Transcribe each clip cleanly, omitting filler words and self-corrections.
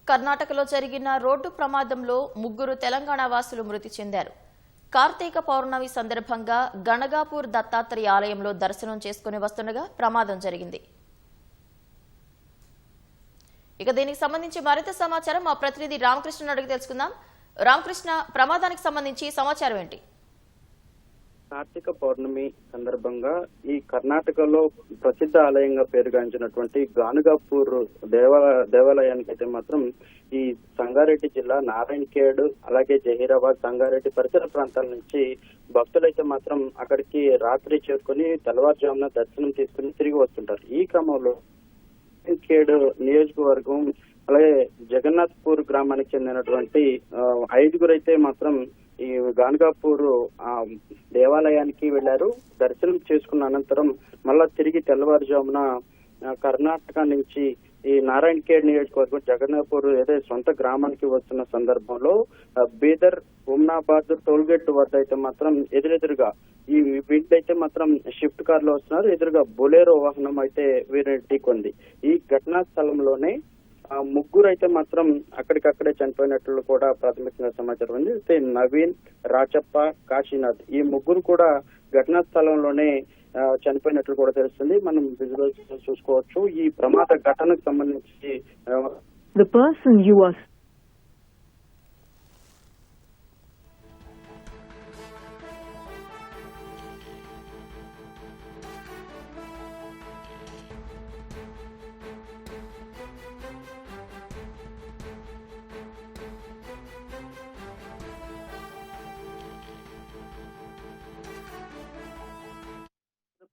కర్ణాటకలో జరిగిన రోడ్డు ప్రమాదంలో ముగ్గురు తెలంగాణ వాసులు మృతి చెందారు. కార్తీక పౌర్ణమి సందర్భంగా గణగాపూర్ దత్తాత్రేయ ఆలయంలో దర్శనం చేసుకుని వస్తుండగా ప్రమాదం జరిగింది. ఇక దీనికి సంబంధించి మరింత సమాచారం మా ప్రతినిధి రామకృష్ణ అడిగి తెలుసుకుందాం. రామకృష్ణ, ప్రమాదానికి సంబంధించి సమాచారం ఏంటి? కార్తీక పౌర్ణమి సందర్భంగా ఈ కర్ణాటకలో ప్రసిద్ధ ఆలయంగా పేరుగాంచినటువంటి గానుగాపూర్ దేవాలయానికి అయితే మాత్రం ఈ సంగారెడ్డి జిల్లా నారాయణఖేడ్ అలాగే జహీరాబాద్ సంగారెడ్డి పరిసర ప్రాంతాల నుంచి భక్తులైతే మాత్రం అక్కడికి రాత్రి చేరుకుని తెల్లవారుజామున దర్శనం తీసుకుని తిరిగి వస్తుంటారు. ఈ క్రమంలో ఖేడ్ నియోజకవర్గం అలాగే జగన్నాథ్పూర్ గ్రామానికి చెందినటువంటి 5గురు అయితే మాత్రం ఈ గానుగాపూర్ దేవాలయానికి వెళ్లారు. దర్శనం చేసుకున్న అనంతరం మళ్ళా తిరిగి తెల్లవారుజామున కర్ణాటక నుంచి ఈ నారాయణఖేడ్ నియోజకవర్గం జగన్నాథ్పూర్ ఏదైతే సొంత గ్రామానికి వస్తున్న సందర్భంలో బీదర్ ఉమ్నాబాద్ టోల్గేట్ వద్ద అయితే మాత్రం ఎదురెదురుగా ఈ వీళ్ళైతే మాత్రం షిఫ్ట్ కార్ లో వస్తున్నారు. ఎదురుగా బొలేరో వాహనం అయితే వీరిని ఢీకొంది. ఈ ఘటనా స్థలంలోనే ముగ్గురు అయితే మాత్రం అక్కడికక్కడే చనిపోయినట్లు కూడా ప్రాథమికంగా సమాచారం ఉంది. అయితే నవీన్, రాచప్ప, కాశీనాథ్ ఈ ముగ్గురు కూడా ఘటనా స్థలంలోనే చనిపోయినట్లు కూడా తెలుస్తుంది. మనం విజువల్స్ చూసుకోవచ్చు. ఈ ప్రమాద ఘటనకు సంబంధించి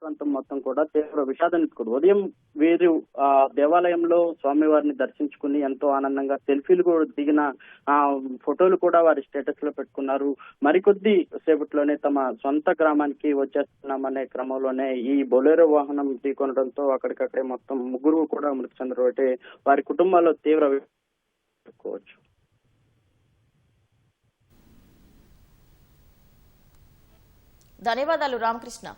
ప్రాంతం మొత్తం కూడా తీవ్ర విషాదానికి ఉదయం వీరు దేవాలయంలో స్వామివారిని దర్శించుకుని ఎంతో ఆనందంగా సెల్ఫీలు కూడా దిగిన ఫోటోలు కూడా వారి స్టేటస్ లో పెట్టుకున్నారు. మరికొద్ది సేపట్లోనే తమ సొంత గ్రామానికి వచ్చేస్తున్నామనే క్రమంలోనే ఈ బొలేరో వాహనం ఢీకొనడంతో అక్కడికక్కడే మొత్తం ముగ్గురు కూడా మృతి చెందడం అంటే వారి కుటుంబాల్లో తీవ్ర చెప్పుకోవచ్చు. ధన్యవాదాలు రామకృష్ణ.